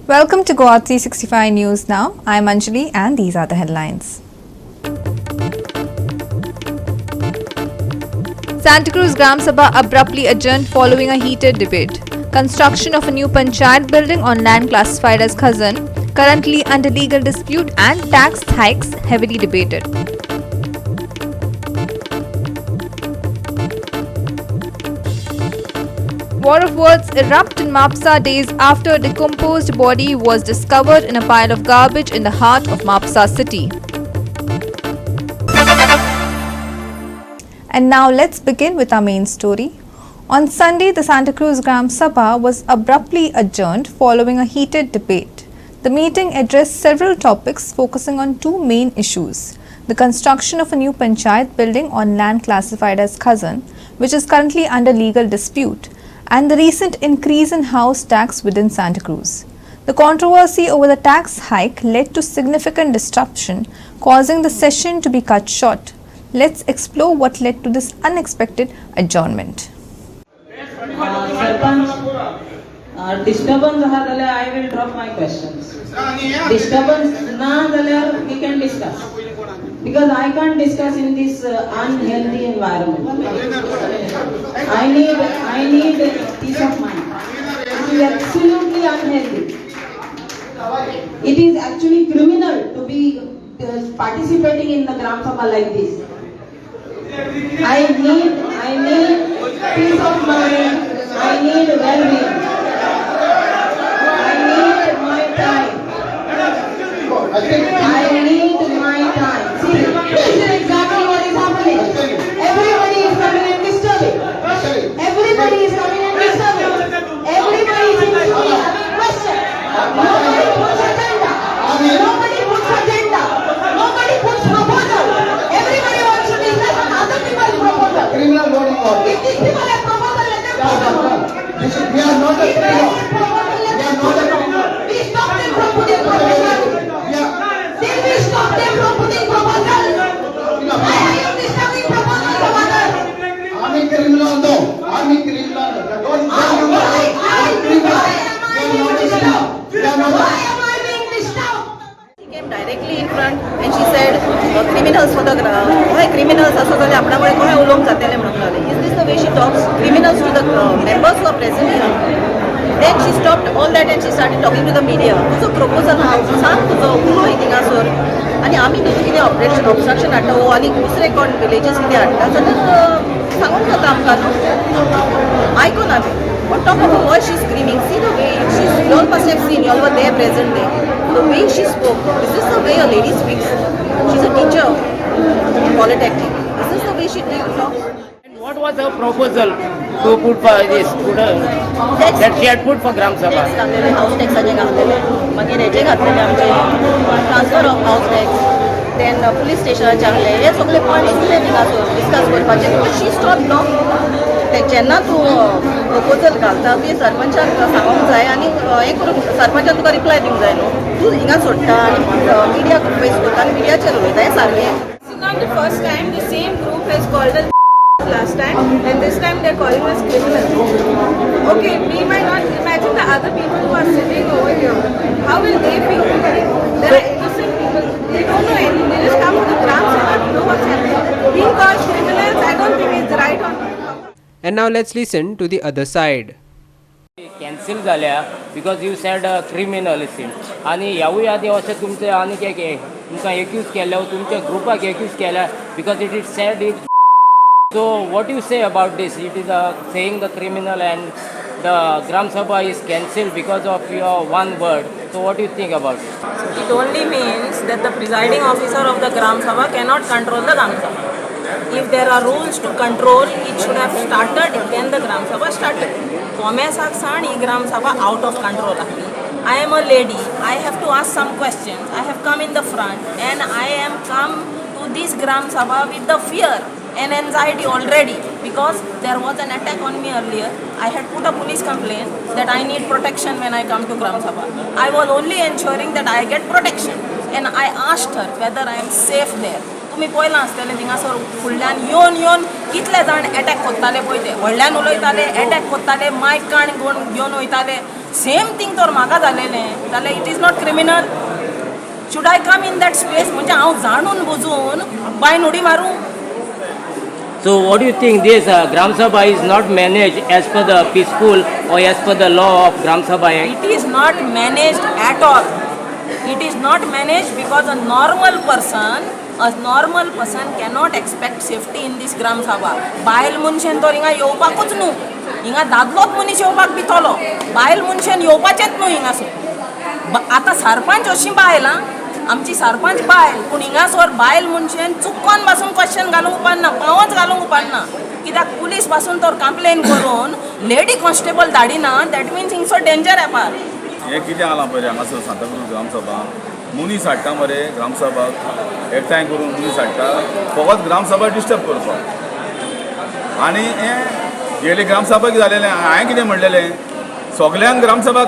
Welcome to Goa 365 News Now. I'm Anjali and these are the headlines. Santa Cruz Gram Sabha abruptly adjourned following a heated debate. Construction of a new panchayat building on land classified as Khazan, currently under legal dispute, and tax hikes heavily debated. War of words erupt in Mapsa days after a decomposed body was discovered in a pile of garbage in the heart of Mapsa city. And now let's begin with our main story. On Sunday, the Santa Cruz Gram Sabha was abruptly adjourned following a heated debate. The meeting addressed several topics focusing on two main issues: the construction of a new panchayat building on land classified as Khazan, which is currently under legal dispute, and the recent increase in house tax within Santa Cruz. The controversy over the tax hike led to significant disruption, causing the session to be cut short. Let's explore what led to this unexpected adjournment. Disturbance I will drop my questions. Disturbance we can discuss. Because I can't discuss in this unhealthy environment. I need peace of mind. It is absolutely unhealthy. It is actually criminal to be participating in the Gram Sabha like this. I need peace of mind. I need well-being. I need my time. See, this is exactly what is happening. Everybody is coming and disturbing. Everybody is coming and disturbing. Everybody seems to be having questions. Nobody puts agenda. Nobody puts agenda. Nobody puts proposal. Everybody wants to discuss on other people's proposal. Criminal voting order. If these people have proposal, let them propose. We are not a criminal. We stop them from putting proposal. Till we stop them from putting proposal. Why are you disturbing proposals of others? I'm a criminal, no. I'm a criminal. Don't Why am I being disturbed? Why am I being disturbed? She came directly in front and she said, criminals for the criminals असं झाले आपल्यामुळे कोणी उलोवंक जातले म्हणून लागले. Is this the way she talks? Criminals to the members who are present here. Then she stopped all that and she started talking to the media. तुझो proposal हा सांग तुझो उलो हिंगासोर आणि आम्ही न्हू कितें ऑब्स्ट्रक्शन हाडटा आनी दुसरे कोण विलेजीस कितें हाडटा जाल्यार सांगूंक जाता आमकां न्हू आयकून आमी. But talk about what she's screaming. See the way you all must have seen. You all were there present there. The way she spoke. Is this the way a lady speaks? She's a teacher in Polytechnic. Is this the way she talks? What was her proposal to put for this? That she had put for Gram Sabha? Tax घातलेले, house tax घातलेले, मागीर हेजे घातलेले आमचे transfer of house tax, then police स्टेशनाचे आहले, हे सगळे पॉयंट्स तुवें थिंगासोर डिस्कस करपाचे. बट शी स्टॉप न्हू. जेन्ना तूं प्रपोजल घालता तुवें सरपंचाक सांगूंक जाय आनी हें करून सरपंचान तुका रिप्लाय दिवंक जाय न्हू. तूं हिंगा सोडटा आनी मिडियाक फेस करता आनी मिडियाचेर उलयता हें सारकें. This is not the first time. The same group has called us last time, and this time they're calling us criminals. Okay, we might not imagine the other people who are sitting over here. How will they feel? There are innocent people. They don't know anything. They just come to the Gram Sabha to know what's happening. Being called criminals, I don't think it's right on. And now let's listen to the other side. Cancel जाल्या because you said क्रिमिनलिझम आणि ह्यावूय आदी अशें तुमचे आनी तुमकां accused केल्या तुमच्या ग्रुपाक accused केल्या because it is said it. So what do you say about this? It is saying the criminal and the Gram Sabha is cancelled because of your one word. So what do you think about it? It only means that the presiding officer of the Gram Sabha cannot control the Gram Sabha. If there are rules to control, it should have started when the Gram Sabha started. Komesak san ee Gram Sabha out of control. I am a lady. I have to ask some questions. I have come in the front and I am come to this Gram Sabha with the fear and anxiety already because there was an attack on me earlier. I had put a police complaint that I need protection when I come to Gram Sabha. I was only ensuring that I get protection and I asked her whether I am safe there. तुम्ही पळयलां आसतलें थिंगासर फुडल्यान येवन कितले जाण attack कोत्ताले पळय ते व्हडल्यान उलयताले अटॅक कोत्ताले मायक काण घेवन वयताले सेम थिंग तर म्हाका जालेलें जाल्यार it is not criminal should I come in that space म्हणजे हांव जाणून बुजून बायन उडी मारूं. So what do you think this Gram Sabha is not managed as per the peaceful or as per the law of Gram Sabha Act? It is not managed at all. It is not managed because a normal person cannot expect safety in this Gram Sabha. बायल मनशेन तर हिंगा येवपाकूच न्हू, हिंगा दादलोच मनीस येवपाक भितलो, बायल मनशेन येवपाचेंच न्हू हिंगासर. आतां सरपंच अशी बायल आमची सरपंच बायल पूण हिंगासर बायल मनशेन चुकोन पासून क्वेश्चन घालूंक उपकारना, पावच घालूंक उपकारना कित्याक पुलीस पासून तर कंप्लेन करून लेडी कॉन्स्टेबल धाडिना. दॅट मिन्स हिंगसर डेंजर येपार. हें कितें आलां पळय हांगासर सांताक्रूज ग्रामसभा मनीस हाडटा मरे ग्रामसभाक एकठांय करून मनीस हाडटा फकत ग्रामसभा डिस्टर्ब करपाक. आनी हें गेली ग्रामसभा कितें जालेलें हांवें कितें म्हणलेलें सगळ्यांक ग्रामसभा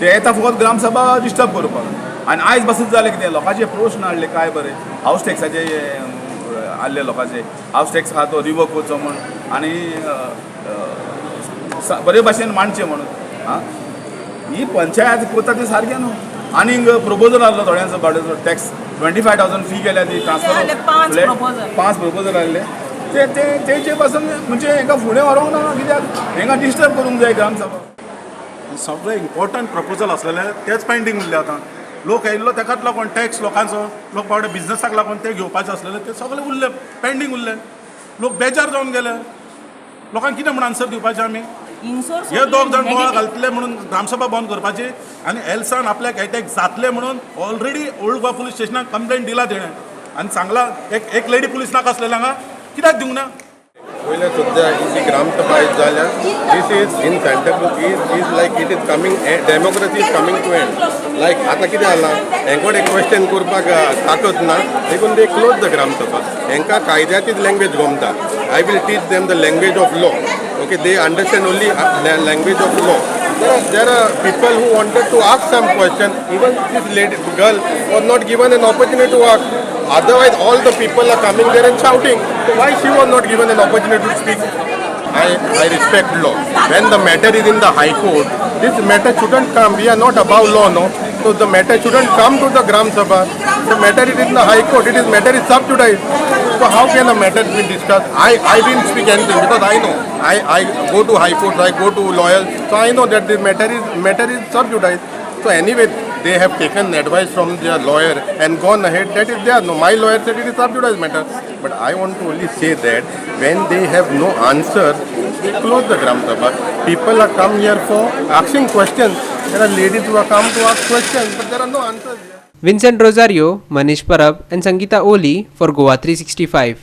ते येता फकत ग्रामसभा डिस्टर्ब करपाक. आनी आयज पासून जालें कितें लोकांचे प्रश्न हाडले काय बरें हावस टॅक्साचे हाडले लोकांचे हावस टॅक्स आहा तो रिवोक करचो म्हण आनी बरे भाशेन मांडचें म्हणून. आं ही पंचायत करता ती सारकें न्हू. आनीक प्रपोजल आहलो थोड्यांचो भाड्याचो टॅक्स 25,000 फी केल्या ती ट्रान्सफर 5 प्रपोजल आहले तेचे पासून म्हणजे हांकां फुडें व्हरूंक ना कित्याक हांकां डिस्टर्ब करूंक जाय ग्रामसभा. सगळे इम्पॉर्टंट प्रपोजल असलेले तेच पेंडींग उरले आतां. लोक येयल्लो ताकाच लागून टॅक्स लोकांचो लोक बावडे बिझनसाक लागून ते घेवपाचे असलेले ते सगळे उरले पेंडींग उरले. लोक बेजार जावन गेले. लोकांक कितें म्हणून आन्सर दिवपाचें आमी हे 2 जाण बोवाळ घालतले म्हणून ग्रामसभा बंद करपाची आनी एल्सान आपल्याक एटॅक जातले म्हणून ऑलरेडी ओल्ड गोवा पुलीस स्टेशनाक कंप्लेंट दिला तेणें आनी सांगला एक लेडी पुलीस नाका आसलेले हांगा कित्याक दिवंक ना. पयले सुद्दां जी ग्रामसभा जाल्या this is in Santa Cruz is like it is coming democracy is coming to end. Like आतां कितें जालां हेंकोड एक क्वेश्चन करपाक ताकद ना देखून दे क्लोज द ग्रामसभा. हेंकां कायद्याचीच लँग्वेज गमता. I will teach them the language of law. Okay they understand only language of law. There are people who wanted to ask some question. Even this girl was not given an opportunity to ask. Otherwise, all the people are coming there and shouting. So why she was not given an opportunity to speak? I respect law. When the matter is in the High Court, this matter shouldn't come. We are not above law, no. So the matter shouldn't come to the Gram Sabha. The matter is in the High Court. Matter is sub judice. So how can a matter be discussed? I didn't speak anything because I know. I go to High Court, I go to lawyers. So I know that the matter is sub judice. So anyway, they have taken advice from their lawyer and gone ahead. That is there. No, my lawyer said it is sub judice matter. But I want to only say that when they have no answer, they close the Gram Sabha. People are come here for asking questions. There are ladies who are come to ask questions, but there are no answers here. Vincent Rosario, Manish Parab and Sangeeta Oli for Goa 365.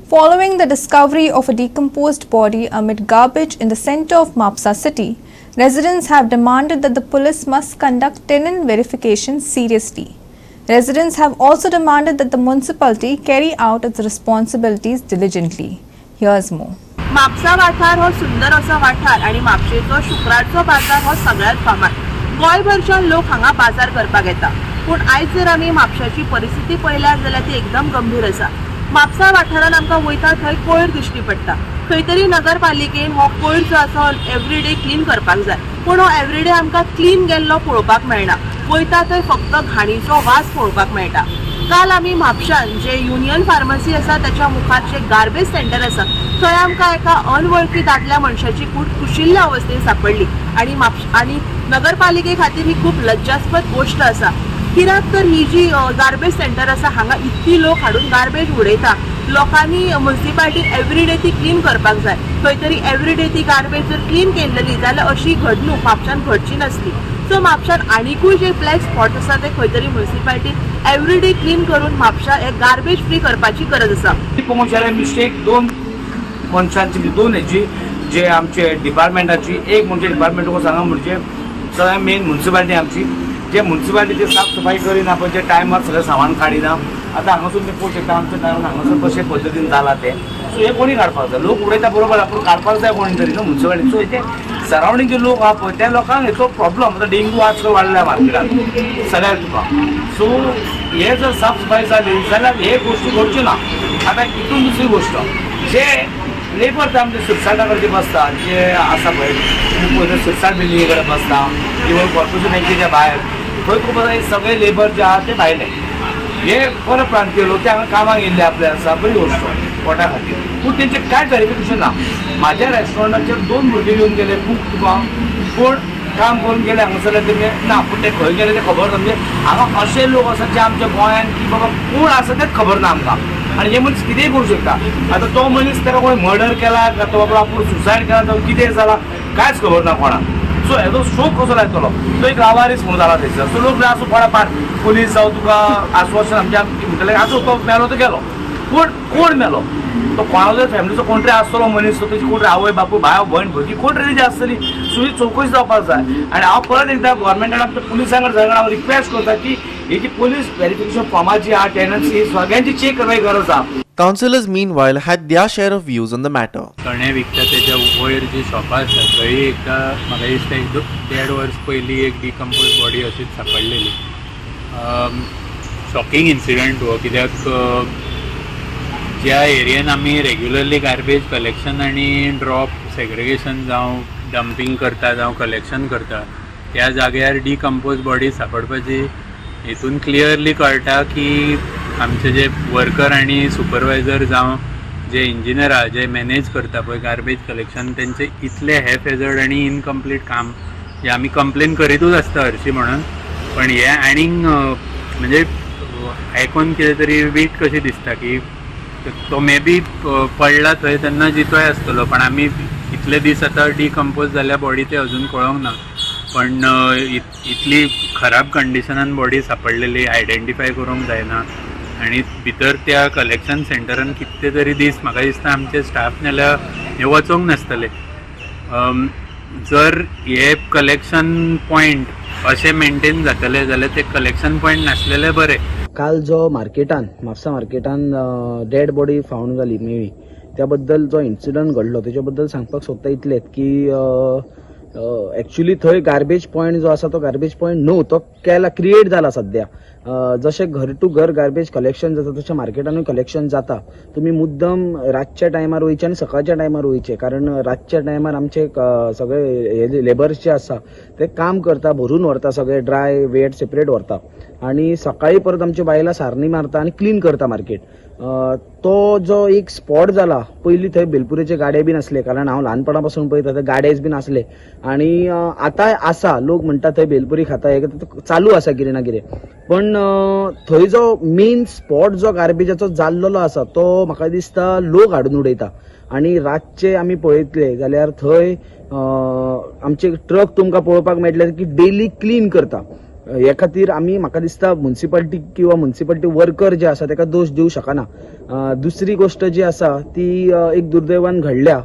Following the discovery of a decomposed body amid garbage in the centre of Mapsa city, residents have demanded that the police must conduct tenant verification seriously. Residents have also demanded that the municipality carry out its responsibilities diligently. Here's more. Mapusa वाठार हो सुंदर असो वाठार आणि म्हापशेचो शुक्रारचो बाजार हो सगळ्यात फामाद. गोंयभरच्यान लोक हांगा बाजार करपाक येता. पूण आयज जर आमी म्हापशाची परिस्थिती पळयल्यार जाल्यार ती एकदम गंभीर आसा. म्हापसा वाठारान आमकां वयता थंय कोयर दिश्टी पडटा. खंय तरी नगरपालिकेन हो कोयर जो आसा एवरीडे क्लीन करपाक जाय. पूण हो एवरीडे आमकां क्लीन गेल्लो पळोवपाक मेळना. वयता थंय फक्त घाणीचो वास पळोवपाक मेळटा. काल आमी म्हापशान जे युनियन फार्मसी आसा त्याच्या मुखार जे गार्बेज सेंटर आसा थंय आमकां एका अनवळखी दादल्या मनशाची कूड कुशिल्ल्या अवस्थेन सापडली आनी नगरपालिके खातीर ही खूब लज्जास्पद गोश्ट आसा. कित्याक तर ही जी गार्बेज सेंटर आसा हांगा इतकी लोक हाडून गार्बेज उडयता. लोकांनी म्युनिसिपालिटी एवरीडे ती क्लीन करपाक जाय. खंय तरी एवरीडे ती गार्बेज जर क्लीन केल्ली जाल्यार अशी घडणूक म्हापशान घडची नासली. सो म्हापशान आनीकूय जे ब्लॅक स्पॉट आसा ते खंय तरी म्युनिसिपालिटी एवरीडे क्लीन करून म्हापशा हे गार्बेज फ्री करपाची गरज आसा. मिस्टेक 2 मनशांची 2 हेची जे आमचे डिपार्टमेंटाची एक म्हणजे डिपार्टमेंट सांगा म्हणजे सगळ्यात मेन म्युनिसिपालिटी आमची जे म्युनिसिपालिटी साफसफाई करिना पळय जे टायमार सगळें सामान काडिना. आतां हांगासून तुमी पळोवंक शकता आमच्या टायमार हांगासर कशे पद्दतीन जाला ते. सो हे कोणी काडपाक जाय. लोक उडयता बरोबर पूण काडपाक जाय कोणी तरी न्हू म्युनिसिपालिटी. सो ते सरावंडींग जे लोक आहा पळय त्या लोकांक हेचो प्रॉब्लम आतां डेंगू आजकाल वाडल्या मार्केटांत सगळ्याक तुका सो हे जर साफ सफाई जाली जाल्यार हे गोश्टी घडच्यो ना. आतां हितून दुसरी गोश्ट जे लेबर आमचे सिरसाटा कडेन बसता जे आसा पळय पयलीं सिरसाट बिल्डिंगे कडेन बसता इवन कॉर्पोरेशन बँकेच्या भायर थंय तुका हे सगळे लेबर जे आहा ते भायले हे परत प्रांतीय लोक ते हांगा कामाक येयल्ले आपले आसा बरी गोश्ट पोटा खातीर पूण तेंचे कांय व्हेरिफिकेशन ना. म्हाज्या रेस्टॉरंटाचेर 2 भुरगे येवन गेले खूब तुका पूण काम करून गेले हांगासर तेमी ना पूण ते खंय गेले ते खबर ना. म्हणजे हांगा अशे लोक आसात जे आमच्या गोंयांत की बाबा कोण आसा तेच खबर ना आमकां आनी हे मनीस कितेंय करूं शकता. आतां तो मनीस ताका कोणी मर्डर केला काय तो बाबा आपूण सुसायड केला तो कितें जाला कांयच खबर ना कोणाक. सो हेजो शोक कसो लायतलो तो एक लावारीस म्हणून जाला थंयसर. सो लोक आसूं कोणा पाट पुलीस जावं तुका आश्वासन आमच्या म्हणटले आसूं तो मेलो तो गेलो पूण कोण मेलो तो कोणाचो जर फॅमिलीचो कोण तरी आसतलो मनीस तो तेजी कोण आवय बापूय भाव भयण भुरगीं कोण तरी जी आसतली सो ही चवकशी जावपाक जाय. आनी हांव परत एकदां गोवोरमेंटान आमच्या पुलिसां कडेन हांव रिक्वेस्ट करता की ही जी पुलीस व्हेरिफिकेशन फॉर्माची आहा टेनन्सी सगळ्यांची चेक करपाची गरज आहा. Councillors meanwhile had their share of views on the matter. कणे विकता तेच्या वयर जी शॉपां आसा थंय एकदां म्हाका दिसता 1.5 वर्स पयलीं एक डिकम्पोज बॉडी अशीच सापडलेली. शॉकिंग इन्सिडंट हो कित्याक ज्या एरियेन आमी रेग्युलरली गार्बेज कलेक्शन आनी ड्रॉप सेग्रिगेशन जावं डंपिंग करता जावं कलेक्शन करता त्या जाग्यार डिकम्पोज बॉडी सापडपाची हितून क्लियरली कळटा की आमचे जे वर्कर आनी सुपरवायझर जावं जे इंजिनियर आहा जे मॅनेज करता पळय गार्बेज कलेक्शन तेंचे इतले हेफ हेजर्ड आनी इनकम्प्लीट काम जे आमी कंप्लेन करीतूच आसता हरशीं म्हणून पण हे आनीक म्हणजे आयकून कितें तरी वीट कशी दिसता की तो मे बी पडला थंय तेन्ना जितोय आसतलो पण आमी इतले दीस आतां डिकम्पोज जाल्या बॉडी ते अजून कळोंक ना. पण इतली खराब कंडिशनान बॉडी सापडलेली आयडेंटिफाय करूंक जायना आनी भितर त्या कलेक्शन सेंटरान कितले तरी दीस म्हाका दिसता आमचे स्टाफ नाल्यार हे वचोंक नासतले. जर हे कलेक्शन पॉयंट अशें मेंटेन जातले जाल्यार ते कलेक्शन पॉयंट नासलेले बरे. काल जो मार्केटान म्हापसा मार्केटान डेड बॉडी फावंड जाली मेळ्ळी त्या बद्दल जो इन्सिडंट घडलो तेच्या बद्दल सांगपाक सोदता इतलेंच की एक्चुअली थंय गार्बेज पॉयंट जो आसा तो गार्बेज पॉयंट न्हू तो क्रिएट जाला सद्या. जशें घर टू घर गार्बेज कलेक्शन जाता तशें मार्केटानूय कलेक्शन जाता. तुमी मुद्दम रातच्या टायमार वयचे आनी सकाळच्या टायमार वयचे कारण रातच्या टायमार आमचे सगळे लेबर्स जे आसा ते काम करता भरून व्हरता सगळे ड्राय वेट सेपरेट व्हरता आनी सकाळी परत आमचे बायलां सारणी मारता आनी क्लीन करता मार्केट. तो जो एक स्पॉट जाला पयलीं थंय बेलपुरेचे गाडे बीन आसले कारण हांव ल्हानपणा पासून पळयता थंय गाडेज बीन आसले आनी आतां आसा लोक म्हणटा थंय बेलपुरी खाता हे चालू आसा कितें ना कितें पण थंय जो मेन स्पॉट जो गार्बेजाचो जाल्लो आसा तो म्हाका दिसता लोक हाडून उडयता आनी रातचे आमी पळयतले जाल्यार थंय आमचे ट्रक तुमकां पळोवपाक मेळटले की डेली क्लीन करता. हे खातीर आमी म्हाका दिसता म्युन्सिपालिटी किंवा म्युन्सिपालिटी वर्कर जे आसा ताका दोश दिवंक शकना. दुसरी गोश्ट जी आसा ती एक दुर्दैवान घडल्या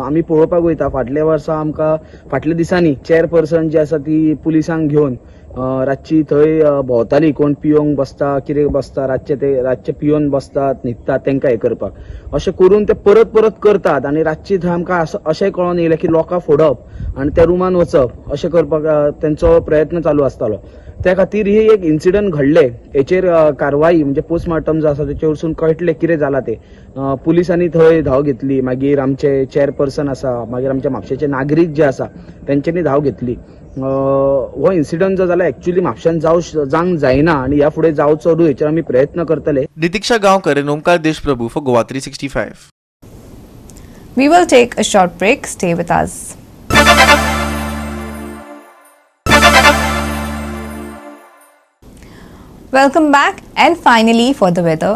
आमी पळोवपाक वयता फाटल्या वर्सा आमकां फाटल्या दिसांनी चेअरपर्सन जी आसा ती पुलिसांक घेवन रातची थंय भोंवताली कोण पियोंक बसता कितें बसता रातचे पियोन बसतात न्हिदतात तांकां हे करपाक अशें करून ते परत परत करतात आनी रातची थंय आमकां अशेंय कळोन येयलें की लोकां फोडप आनी त्या रुमान वचप अशें करपाक तेंचो प्रयत्न चालू आसतालो. त्या खातीर ही एक इन्सिडंट घडले हेचेर कारवाई म्हणजे पोस्टमॉर्टम जो आसा तेचे वरसून कळटले कितें जालां ते. पुलिसांनी थंय धांव घेतली मागीर आमचे चेअरपर्सन आसा मागीर आमचे म्हापशेचे नागरीक जे आसा तेंच्यांनी धांव घेतली. हो इन्सिडंट जो जाला एक्चुअली म्हापशान जावंक जायना आनी ह्या फुडें जावचो न्हू हेचेर आमी प्रयत्न करतले. दितिक्षा Gaonkar and Omkar Deshprabhu for Goa 365. We will take a short break. Stay with us. Welcome back and finally for the weather.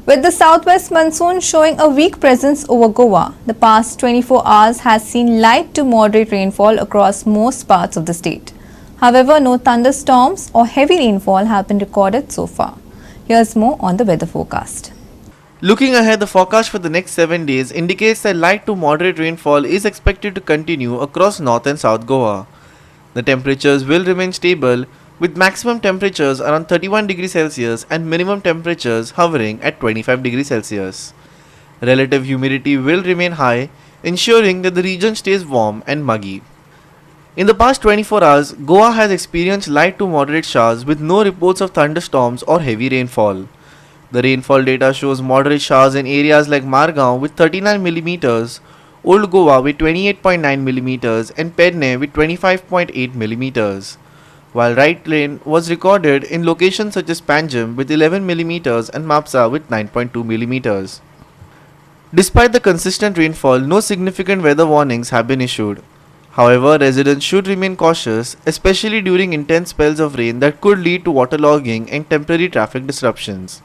With the southwest monsoon showing a weak presence over Goa, the past 24 hours has seen light to moderate rainfall across most parts of the state. However, no thunderstorms or heavy rainfall have been recorded so far. Here's more on the weather forecast. Looking ahead, the forecast for the next 7 days indicates that light to moderate rainfall is expected to continue across North and South Goa. The temperatures will remain stable with maximum temperatures around 31 degrees Celsius and minimum temperatures hovering at 25 degrees Celsius. Relative humidity will remain high, ensuring that the region stays warm and muggy. In the past 24 hours, Goa has experienced light to moderate showers with no reports of thunderstorms or heavy rainfall. The rainfall data shows moderate showers in areas like Margao with 39 mm, Old Goa with 28.9 mm and Pedne with 25.8 mm, while light rain was recorded in locations such as Panjim with 11 mm and Mapsa with 9.2 mm. Despite the consistent rainfall, no significant weather warnings have been issued. However, residents should remain cautious, especially during intense spells of rain that could lead to waterlogging and temporary traffic disruptions.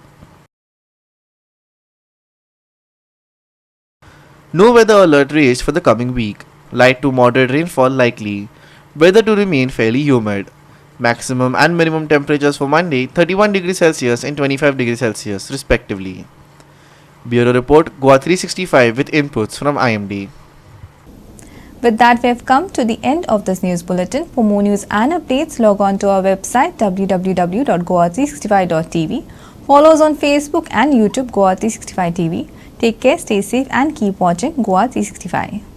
No weather alert raised for the coming week. Light to moderate rainfall likely. Weather to remain fairly humid. Maximum and minimum temperatures for Monday 31 degrees Celsius and 25 degrees Celsius respectively. Bureau Report Goa 365 with inputs from IMD. With that, we have come to the end of this news bulletin. For more news and updates, log on to our website www.goa365.tv. Follow us on Facebook and YouTube Goa 365 TV. Take care, stay safe and keep watching Goa 365.